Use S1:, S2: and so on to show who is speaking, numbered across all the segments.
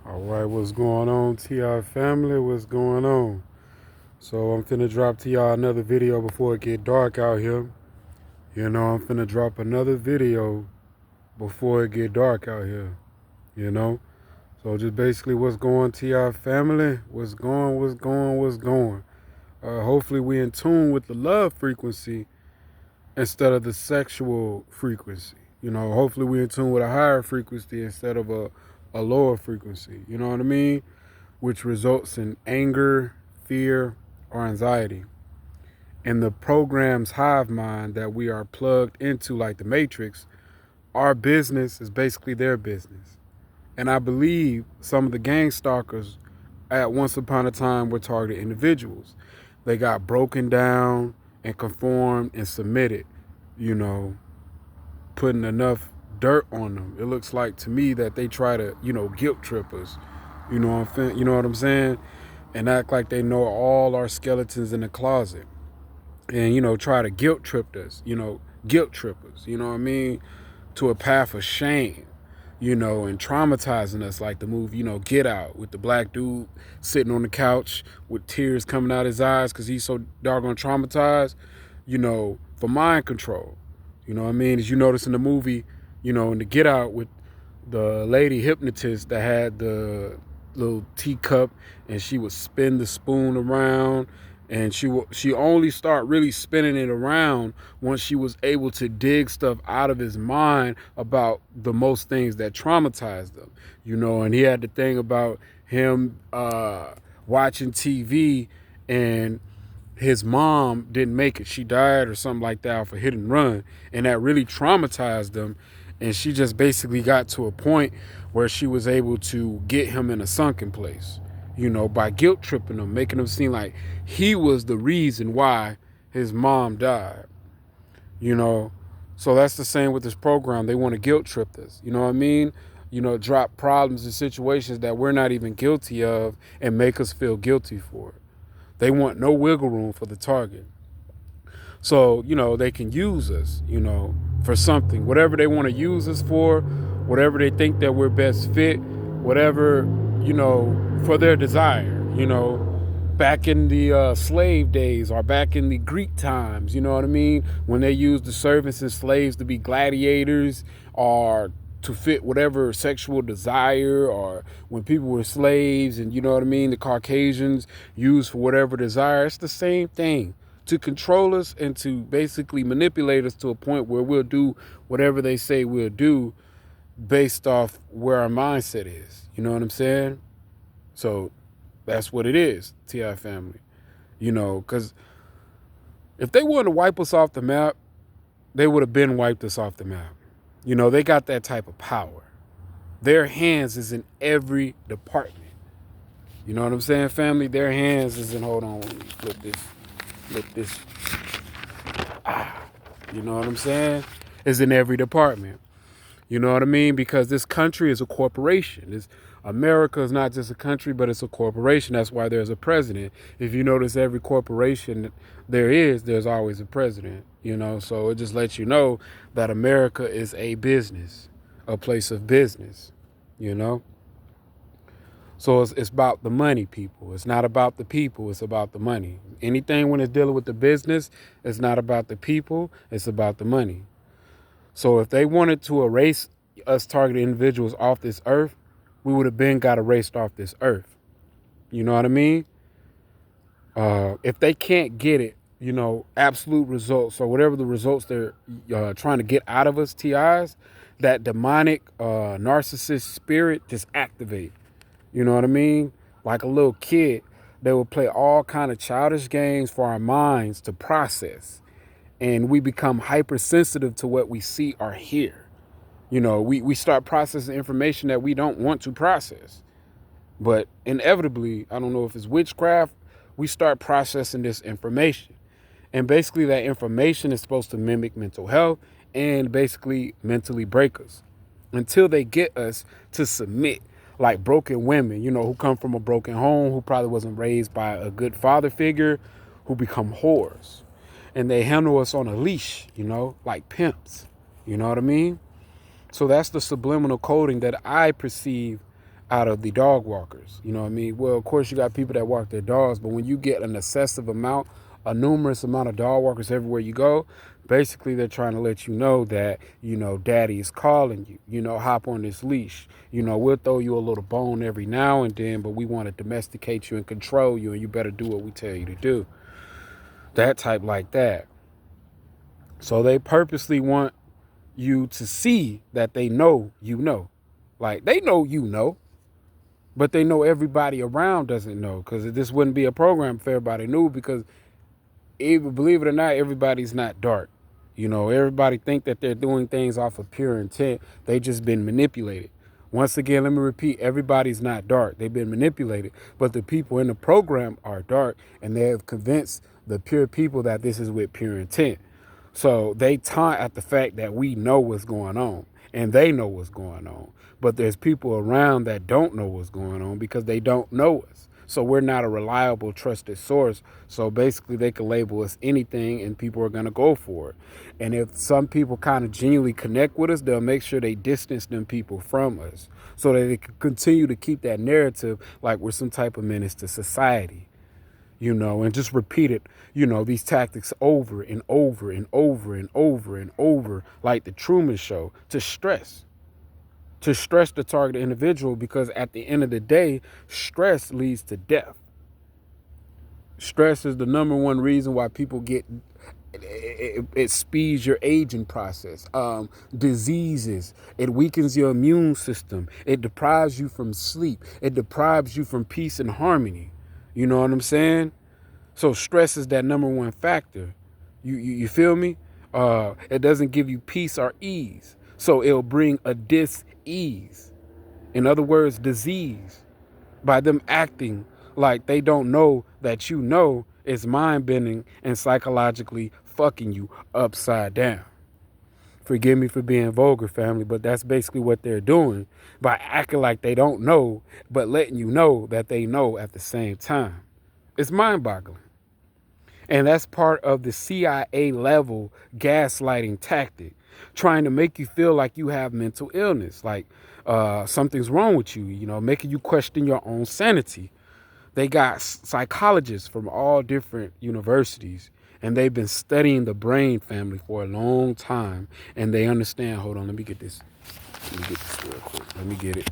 S1: All right, what's going on, TI family? What's going on? So I'm finna drop to y'all another video before it get dark out here. I'm finna drop another video before it get dark out here. You know, so just basically what's going, TI family? What's going? What's going? What's going? Hopefully we in tune with the love frequency instead of the sexual frequency. Hopefully we in tune with a higher frequency instead of a lower frequency. You know what I mean? Which results in anger, fear, or anxiety. In the program's hive mind that we are plugged into, like the Matrix, our business is basically their business. And I believe some of the gang stalkers at once upon a time were targeted individuals. They got broken down and conformed and submitted, you know, putting enough dirt on them. It looks like to me that they try to, guilt trip us. You know what I'm saying? And act like they know all our skeletons in the closet. And, try to guilt trip us, guilt trip us, you know what I mean? To a path of shame, and traumatizing us like the movie, Get Out, with the black dude sitting on the couch with tears coming out his eyes because he's so doggone traumatized, for mind control. You know what I mean? As you notice in the movie, in the Get Out with the lady hypnotist that had the little teacup and she would spin the spoon around, and she only start really spinning it around once she was able to dig stuff out of his mind about the most things that traumatized him. And he had the thing about him watching TV, and his mom didn't make it. She died or something like that off a hit and run. And that really traumatized him. And she just basically got to a point where she was able to get him in a sunken place, by guilt tripping him, making him seem like he was the reason why his mom died, So that's the same with this program. They want to guilt trip us, you know what I mean? Drop problems and situations that we're not even guilty of and make us feel guilty for it. They want no wiggle room for the target. So, they can use us, for something. Whatever they want to use us for, whatever they think that we're best fit, whatever, for their desire, Back in the slave days or back in the Greek times, you know what I mean? When they used the servants and slaves to be gladiators or to fit whatever sexual desire, or when people were slaves and, the Caucasians used for whatever desire. It's the same thing, to control us and to basically manipulate us to a point where we'll do whatever they say we'll do based off where our mindset is. You know what I'm saying? So that's what it is, TI family. Because if they wanted to wipe us off the map, they would have been wiped us off the map. They got that type of power. Their hands is in every department. You know what I'm saying, family? Their hands is in, hold on, let me flip this. You know what I'm saying? Is in every department. You know what I mean? Because this country is a corporation. America is not just a country, but it's a corporation. That's why there's a president. If you notice, every corporation there's always a president. So it just lets you know that America is a business, a place of business. So it's about the money, people. It's not about the people. It's about the money. Anything when it's dealing with the business, it's not about the people. It's about the money. So if they wanted to erase us targeted individuals off this earth, we would have been got erased off this earth. You know what I mean? If they can't get it, absolute results or whatever the results they're trying to get out of us, TIs, that demonic narcissist spirit just activate. You know what I mean? Like a little kid, they will play all kind of childish games for our minds to process. And we become hypersensitive to what we see or hear. We start processing information that we don't want to process. But inevitably, I don't know if it's witchcraft, we start processing this information. And basically that information is supposed to mimic mental health and basically mentally break us until they get us to submit, like broken women, who come from a broken home, who probably wasn't raised by a good father figure, who become whores. And they handle us on a leash, like pimps. You know what I mean? So that's the subliminal coding that I perceive out of the dog walkers. You know what I mean? Well, of course, you got people that walk their dogs, but when you get an excessive amount, a numerous amount of dog walkers everywhere you go, basically they're trying to let you know that, daddy is calling you, hop on this leash. We'll throw you a little bone every now and then, but we want to domesticate you and control you, and you better do what we tell you to do. That type like that. So they purposely want you to see that they know you know. Like, they know you know, but they know everybody around doesn't know, because this wouldn't be a program if everybody knew, because even, believe it or not, everybody's not dark. Everybody think that they're doing things off of pure intent. They just been manipulated. Once again, let me repeat, everybody's not dark. They've been manipulated, but the people in the program are dark, and they have convinced the pure people that this is with pure intent. So they taunt at the fact that we know what's going on, and they know what's going on. But there's people around that don't know what's going on because they don't know us. So we're not a reliable, trusted source. So basically they can label us anything and people are going to go for it. And if some people kind of genuinely connect with us, they'll make sure they distance them people from us so that they can continue to keep that narrative like we're some type of menace to society. And just repeat it, these tactics over and over and over and over and over, like the Truman Show, to stress the target individual, because at the end of the day, stress leads to death. Stress is the number one reason why people get, it speeds your aging process. Diseases, it weakens your immune system. It deprives you from sleep. It deprives you from peace and harmony. You know what I'm saying? So stress is that number one factor. You feel me? It doesn't give you peace or ease. So it'll bring a dis-ease. In other words, disease. By them acting like they don't know that you know, it's mind-bending and psychologically fucking you upside down. Forgive me for being vulgar, family, but that's basically what they're doing by acting like they don't know, but letting you know that they know at the same time. It's mind-boggling. And that's part of the CIA level gaslighting tactic, trying to make you feel like you have mental illness, like something's wrong with you, making you question your own sanity. They got psychologists from all different universities, and they've been studying the brain, family, for a long time, and they understand. Hold on, let me get this real quick. Let me get it.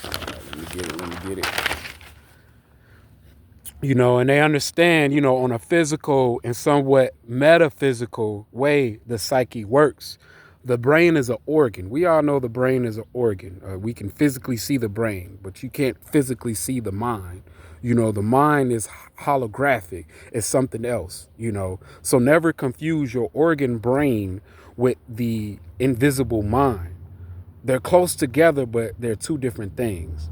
S1: Let me get it. And they understand, on a physical and somewhat metaphysical way, the psyche works. The brain is an organ. We all know the brain is an organ. We can physically see the brain, but you can't physically see the mind. The mind is holographic. It's something else, So never confuse your organ brain with the invisible mind. They're close together, but they're two different things.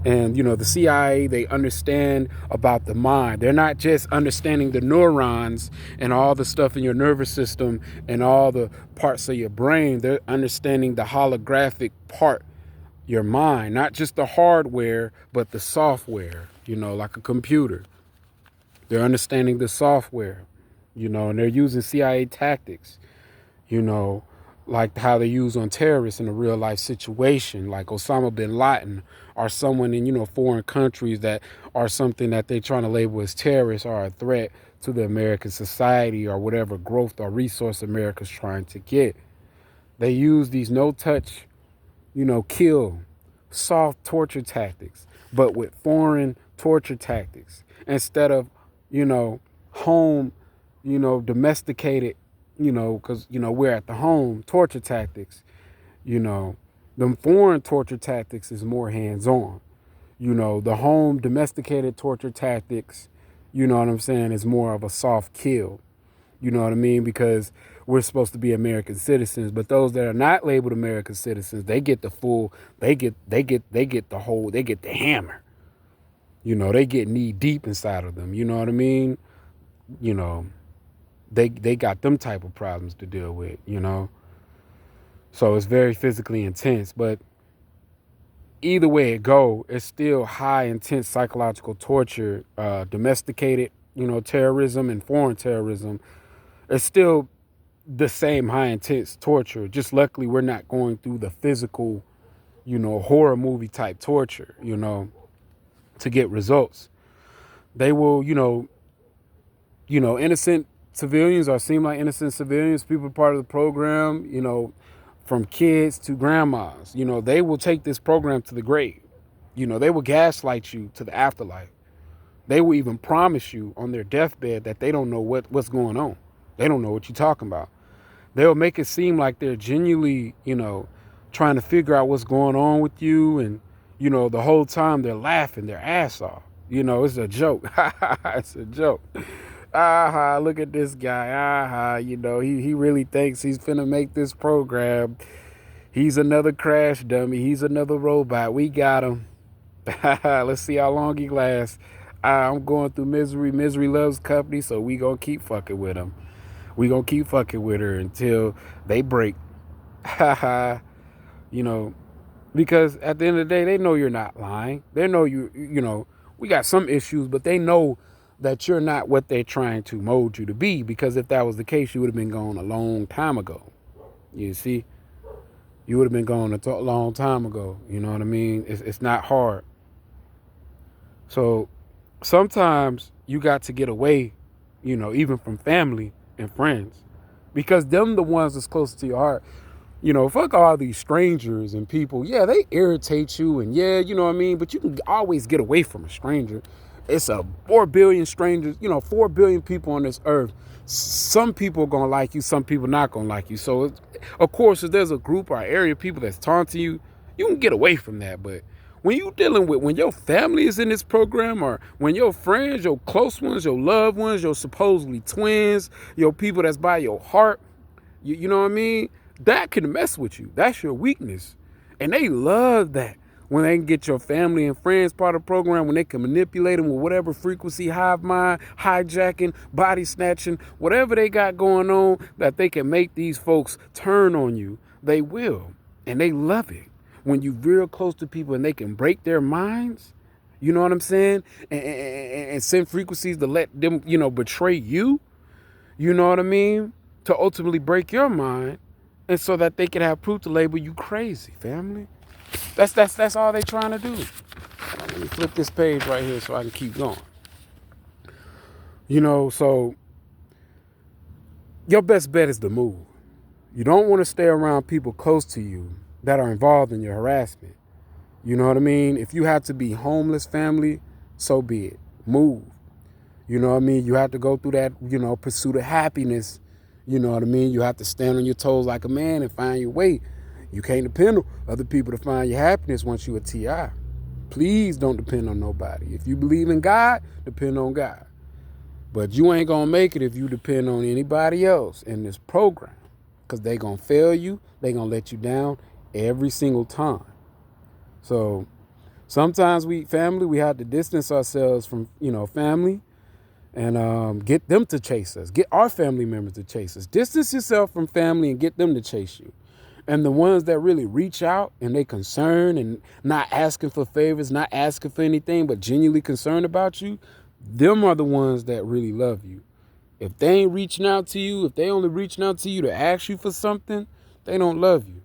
S1: And, the CIA, they understand about the mind. They're not just understanding the neurons and all the stuff in your nervous system and all the parts of your brain. They're understanding the holographic part, your mind, not just the hardware, but the software, like a computer. They're understanding the software, and they're using CIA tactics, like how they use on terrorists in a real life situation, like Osama bin Laden, or someone in, foreign countries that are something that they're trying to label as terrorists or a threat to the American society or whatever growth or resource America's trying to get. They use these no-touch, kill, soft torture tactics, but with foreign torture tactics instead of, home, domesticated, because, we're at the home torture tactics, them foreign torture tactics is more hands-on. The home domesticated torture tactics, you know what I'm saying, is more of a soft kill. You know what I mean? Because we're supposed to be American citizens, but those that are not labeled American citizens, they get the full, they get the whole, they get the hammer. They get knee deep inside of them. You know what I mean? They got them type of problems to deal with, So it's very physically intense, but either way it go, it's still high intense psychological torture, domesticated, terrorism and foreign terrorism. It's still the same high intense torture. Just luckily we're not going through the physical, horror movie type torture, to get results. They will, innocent civilians or seem like innocent civilians, people part of the program, from kids to grandmas, they will take this program to the grave. They will gaslight you to the afterlife. They will even promise you on their deathbed that they don't know what's going on. They don't know what you're talking about. They'll make it seem like they're genuinely, trying to figure out what's going on with you. And, the whole time they're laughing their ass off. It's a joke. It's a joke. Look at this guy. He really thinks he's finna make this program. He's another crash dummy. He's another robot. We got him. Let's see how long he lasts. I'm going through misery. Misery loves company, so we gonna keep fucking with him. We gonna keep fucking with her until they break. Because at the end of the day, they know you're not lying. They know we got some issues, but they know that you're not what they're trying to mold you to be. Because if that was the case, you would have been gone a long time ago. You see? You would have been gone a long time ago. You know what I mean? It's not hard. So sometimes you got to get away, even from family and friends, because them the ones that's close to your heart. Fuck all these strangers and people. Yeah, they irritate you, and yeah, you know what I mean? But you can always get away from a stranger. It's a 4 billion strangers, 4 billion people on this earth. Some people are going to like you, some people not going to like you. So, of course, if there's a group or area of people that's taunting you, you can get away from that. But when you dealing with, when your family is in this program, or when your friends, your close ones, your loved ones, your supposedly twins, your people that's by your heart, you know what I mean? That can mess with you. That's your weakness. And they love that. When they can get your family and friends part of the program, when they can manipulate them with whatever frequency, hive mind, hijacking, body snatching, whatever they got going on, that they can make these folks turn on you, they will. And they love it. When you're real close to people and they can break their minds, you know what I'm saying? And send frequencies to let them, betray you, you know what I mean? To ultimately break your mind, and so that they can have proof to label you crazy, family. That's all they trying to do. Let me flip this page right here so I can keep going. So your best bet is to move. You don't want to stay around people close to you that are involved in your harassment. You know what I mean? If you have to be homeless, family, so be it. Move. You know what I mean? You have to go through that, pursuit of happiness. You know what I mean? You have to stand on your toes like a man and find your way. You can't depend on other people to find your happiness once you're a TI. Please don't depend on nobody. If you believe in God, depend on God. But you ain't going to make it if you depend on anybody else in this program, because they going to fail you. They going to let you down every single time. So sometimes we have to distance ourselves from, family, and get them to chase us. Get our family members to chase us. Distance yourself from family and get them to chase you. And the ones that really reach out and they concerned and not asking for favors, not asking for anything, but genuinely concerned about you, them are the ones that really love you. If they ain't reaching out to you, if they only reaching out to you to ask you for something, they don't love you.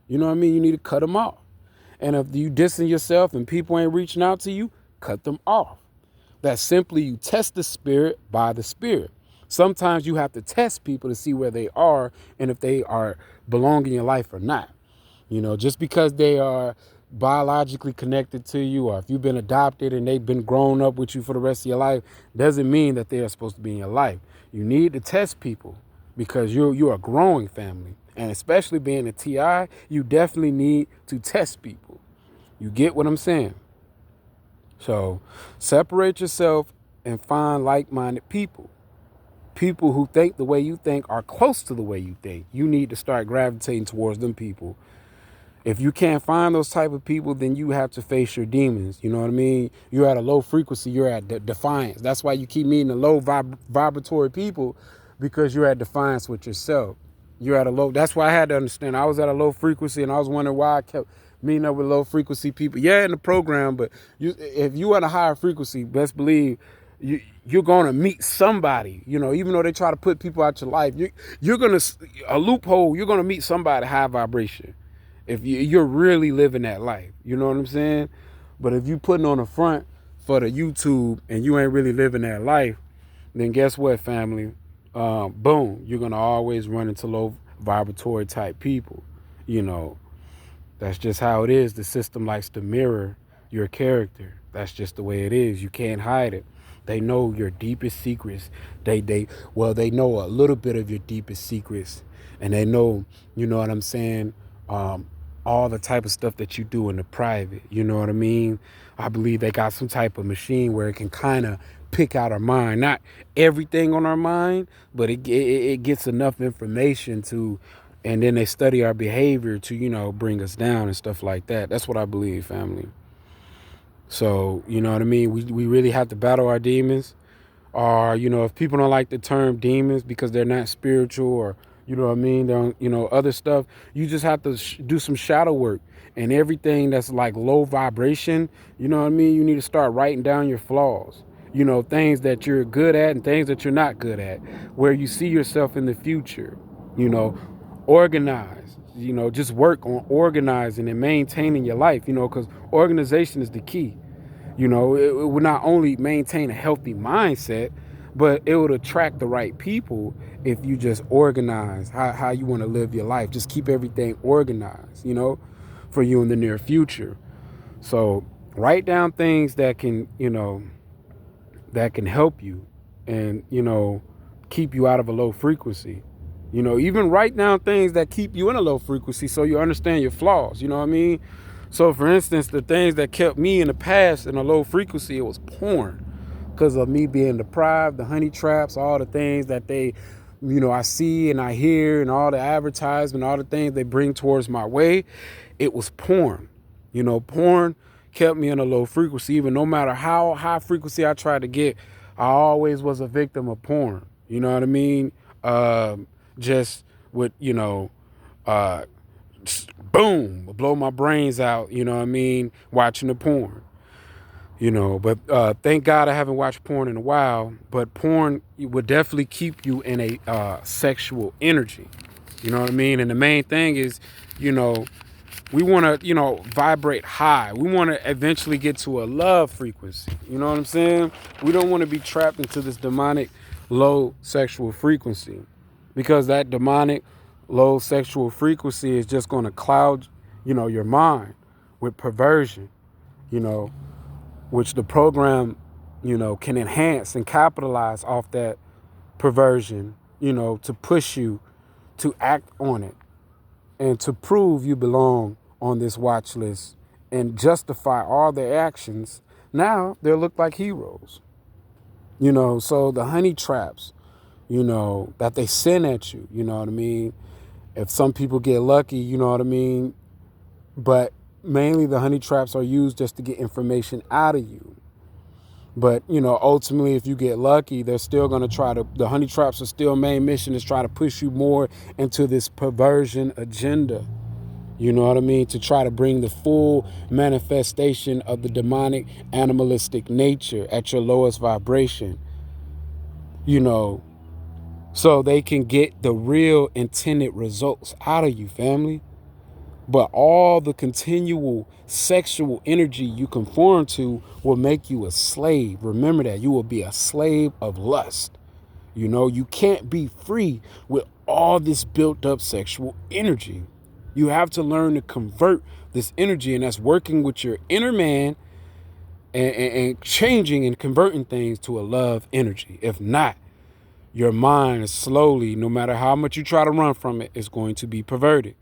S1: You know what I mean? You need to cut them off. And if you distance yourself and people ain't reaching out to you, cut them off. That's simply you test the spirit by the spirit. Sometimes you have to test people to see where they are and if they are belong in your life or not. Just because they are biologically connected to you, or if you've been adopted and they've been grown up with you for the rest of your life, doesn't mean that they are supposed to be in your life. You need to test people because you're a growing family. And especially being a TI, you definitely need to test people. You get what I'm saying? So separate yourself and find like-minded people. People who think the way you think, are close to the way you think. You need to start gravitating towards them people. If you can't find those type of people, then you have to face your demons. You know what I mean? You're at a low frequency. You're at defiance. That's why you keep meeting the low vibratory people, because you're at defiance with yourself. You're at a low. That's why I had to understand. I was at a low frequency, and I was wondering why I kept meeting up with low frequency people. Yeah, in the program, but if you at a higher frequency, best believe you're going to meet somebody, even though they try to put people out your life, you're going to, a loophole, you're going to meet somebody high vibration. If you're really living that life, you know what I'm saying? But if you putting on a front for the YouTube and you ain't really living that life, then guess what, family? Boom, you're gonna always run into low vibratory type people. You know, that's just how it is. The system likes to mirror your character. That's just the way it is. You can't hide it. They know your deepest secrets. They know a little bit of your deepest secrets, and they know, you know what I'm saying, all the type of stuff that you do in the private. You know what I mean? I believe they got some type of machine where it can kind of pick out our mind, not everything on our mind, but it gets enough information to, and then they study our behavior to, you know, bring us down and stuff like that. That's what I believe, family. So, you know what I mean? We really have to battle our demons. Or, you know, if people don't like the term demons because they're not spiritual, or, you know what I mean, they're, you know, other stuff, you just have to do some shadow work. And everything that's like low vibration, you know what I mean? You need to start writing down your flaws. You know, things that you're good at and things that you're not good at, where you see yourself in the future. You know, organize, you know, just work on organizing and maintaining your life, you know, because organization is the key. You know, it will not only maintain a healthy mindset, but it would attract the right people if you just organize how you want to live your life. Just keep everything organized, you know, for you in the near future. So write down things that can, you know, that can help you and, you know, keep you out of a low frequency. You know, even write down things that keep you in a low frequency so you understand your flaws. You know what I mean? So, for instance, the things that kept me in the past in a low frequency, it was porn. Because of me being deprived, the honey traps, all the things that they, you know, I see and I hear, and all the advertisement, all the things they bring towards my way, it was porn. You know, porn kept me in a low frequency. Even no matter how high frequency I tried to get, I always was a victim of porn. You know what I mean? Just with, you know, boom, blow my brains out, you know what I mean, watching the porn. You know, but thank God I haven't watched porn in a while, but porn would definitely keep you in a sexual energy. You know what I mean? And the main thing is, you know, we want to, you know, vibrate high. We want to eventually get to a love frequency. You know what I'm saying? We don't want to be trapped into this demonic low sexual frequency, because that demonic low sexual frequency is just going to cloud, you know, your mind with perversion, you know, which the program, you know, can enhance and capitalize off that perversion, you know, to push you to act on it and to prove you belong on this watch list and justify all their actions. Now they'll look like heroes, you know. So the honey traps, you know, that they send at you, you know what I mean? If some people get lucky, you know what I mean? But mainly the honey traps are used just to get information out of you. But, you know, ultimately, if you get lucky, they're still going to the honey traps are still main mission is try to push you more into this perversion agenda. You know what I mean? To try to bring the full manifestation of the demonic animalistic nature at your lowest vibration, you know, so they can get the real intended results out of you, family. But all the continual sexual energy you conform to will make you a slave. Remember that. You will be a slave of lust. You know, you can't be free with all this built up sexual energy. You have to learn to convert this energy, and that's working with your inner man and changing and converting things to a love energy. If not, your mind is slowly, no matter how much you try to run from it, is going to be perverted.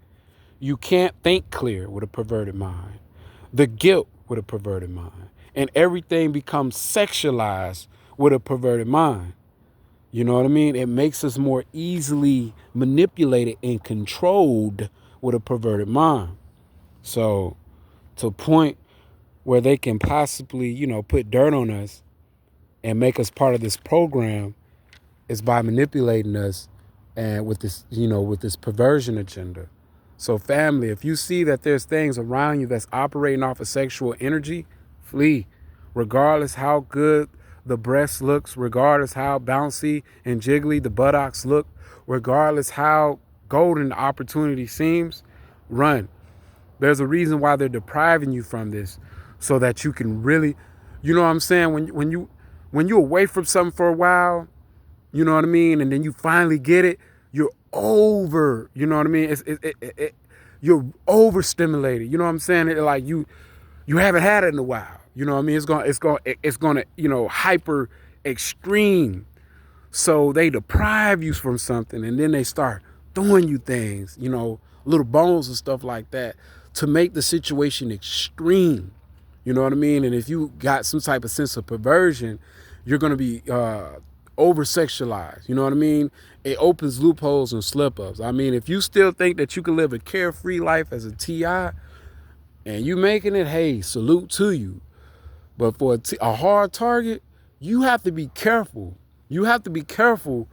S1: You can't think clear with a perverted mind. The guilt with a perverted mind. And everything becomes sexualized with a perverted mind. You know what I mean? It makes us more easily manipulated and controlled with a perverted mind. So to a point where they can possibly, you know, put dirt on us and make us part of this program is by manipulating us and with this, you know, with this perversion agenda. So family, if you see that there's things around you that's operating off of sexual energy, flee. Regardless how good the breast looks, regardless how bouncy and jiggly the buttocks look, regardless how golden the opportunity seems, run. There's a reason why they're depriving you from this, so that you can really, you know what I'm saying? When you're away from something for a while, you know what I mean, and then you finally get it, you're over. You know what I mean? You're overstimulated. You know what I'm saying? Like you haven't had it in a while. You know what I mean? It's gonna hyper extreme. So they deprive you from something, and then they start throwing you things, little bones and stuff like that, to make the situation extreme. You know what I mean? And if you got some type of sense of perversion, you're gonna be over sexualized. You know what I mean? It opens loopholes and slip ups. I mean, if you still think that you can live a carefree life as a TI and you making it, hey, salute to you. But for a hard target, you have to be careful. You have to be careful,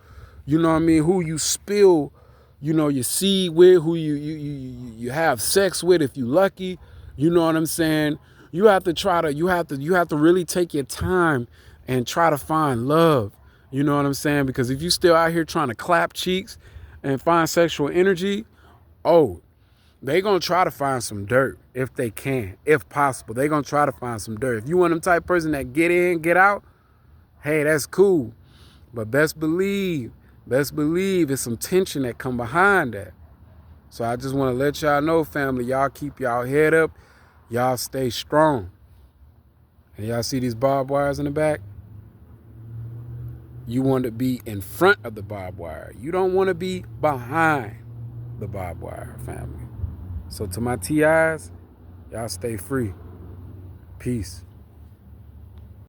S1: you know what I mean, who you spill, your seed with, who you have sex with if you lucky. You know what I'm saying? You have to really take your time and try to find love. You know what I'm saying? Because if you still out here trying to clap cheeks and find sexual energy, they gonna try to find some dirt if they can, if possible. They gonna try to find some dirt. If you want them type of person that get in, get out, hey, that's cool. But best believe it's some tension that come behind that. So I just want to let y'all know, family, y'all keep y'all head up. Y'all stay strong. And y'all see these barbed wires in the back? You want to be in front of the barbed wire. You don't want to be behind the barbed wire, family. So to my TIs, y'all stay free. Peace.